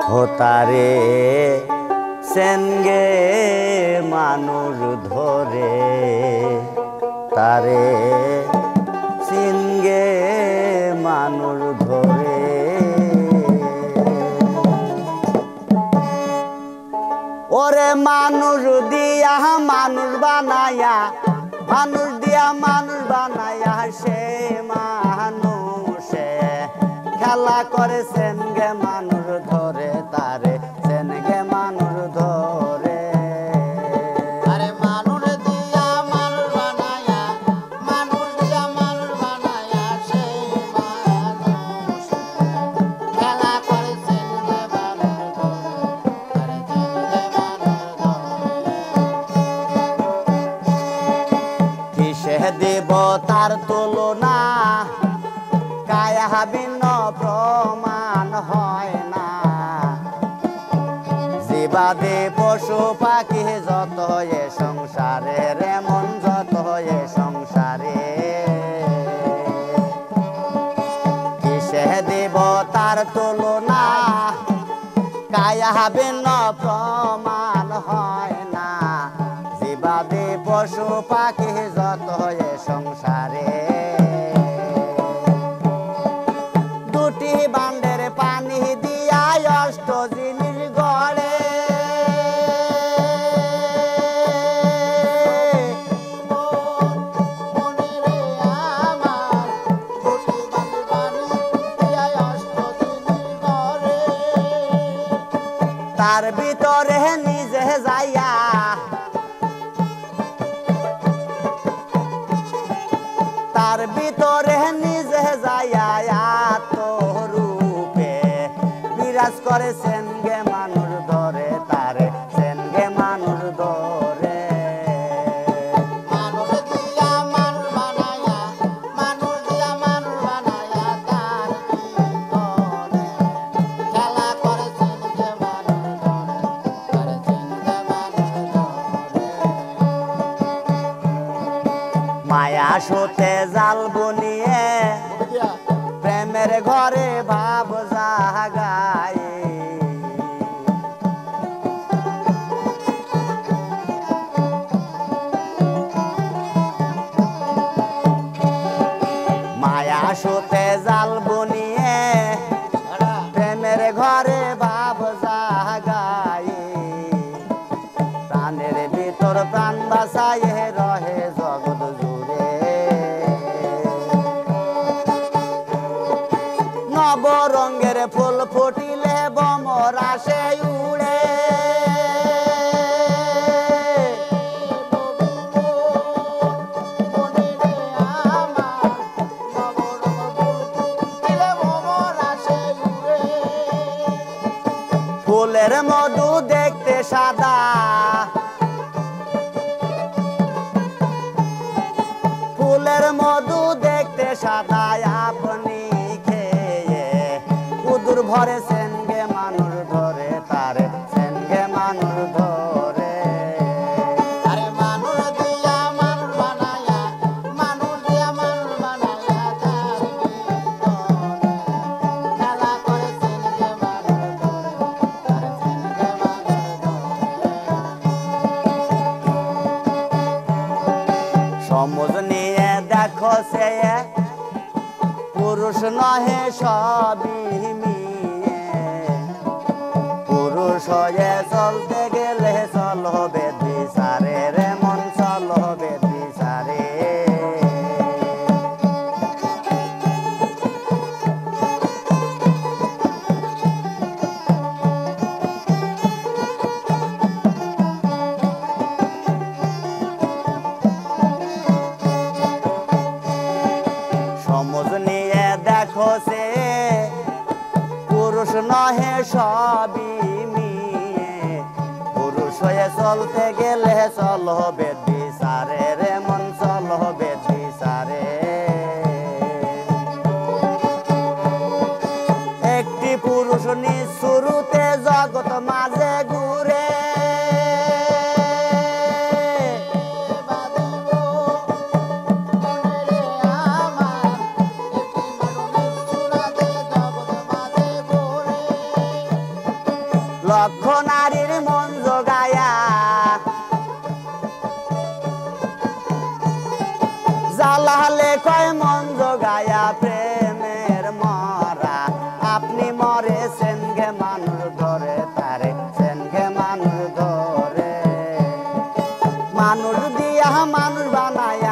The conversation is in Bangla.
হোতারে সেনগে মানুষ ধরে তারে সিনগে মানুষ ধরে ওরে মানুষ দিয়া মানুষ বানায়া মানুষ দিয়া মানুষ বানায়া সে মানুষে খেলা করে সেনগে মানুষ ধরে তারে সেনগে মানুষ ধরে আরে মানুষ দিয়া মানুষ বানায়া মানুষ দিয়া মানুষ বানায়া সে মানুষ খেলা করে সেনগে মানুষ ধরে আরে সেনগে মানুষ ধরে কিসে দেব তার তুলনা কায়া ভিন্ন প্রমাণ হয় না জীবাদে পশু পাখি যত এ সংসারে রে মন যত এ সংসারে কিসে দেব তার তুলনা কায়া ভিন্ন প্রমাণ হয় না জীবাদে পশু পাখি যত এ সংসারে দুটি বান্ডের পানি দিয়া অষ্ট জিনিস গড়ে তার ভিতরে নিজে যাইয়া তার ভিতরে নিজে যাইয়া তো রূপে বিরাজ করে সেনগে মানুষ ধরে তারে সেনগে মানুষ ধরে মানুষ দিয়া মানুষ বানায়া মানুষ দিয়া মানুষ বানায়া তার ভিতরে খেলা করে সেনগে মানুষ ধরে আরে সেনগে মানুষ ধরে মায়া সোতে জাল বনিয়ে প্রেমের ঘরে ভাব জাগায় মায়া সোতে জাল বনিয়ে প্রেমের ঘরে ভাব জাগায় প্রাণের ভিতর প্রাণ বাসায় রহে জগৎ জুড়ে নব রঙের ফুল ফুটিলে বমর আসে উড়ে ফুলের মধু দেখতে সাদা ফুলের মধু দেখতে সাদা আপনি খেয়ে কুদুর ভরে সেনগে মানুষ ধরে তারে সেনগে মানুষ ধরে আরে মানুষ দিয়া মানুষ বানায়া মানুষ দিয়া মানুষ বানায়া তার ভিতরে খেলা করে সেনগে মানুষ ধরে আরে সেনগে মানুষ ধরে সমুজ নিয়ে দেখো সে পুরুষ নহে সবই মিয়ে পুরুষ হয়ে চলতে গেলে চল হবে বিচারে রে মন চল হবে বিচারে সমুজ নিয়ে দেখো সে পুরুষ নহে সবই মিয়ে পুরুষ হয়ে চলতে গেলে চল হবে বিচারে রে মন চল হবে বিচারে একটি পুরুষ নিঃশুরুতে জগৎ মাঝে ঘুরে লক্ষ নারীর মন জোগায়া জালালে কয় মন জোগায়া প্রেমের মরা আপনি মরেছেন গে মানুষ ধরে তারে সেনগে মানুষ ধরে মানুষ দিয়া মানুষ বানায়া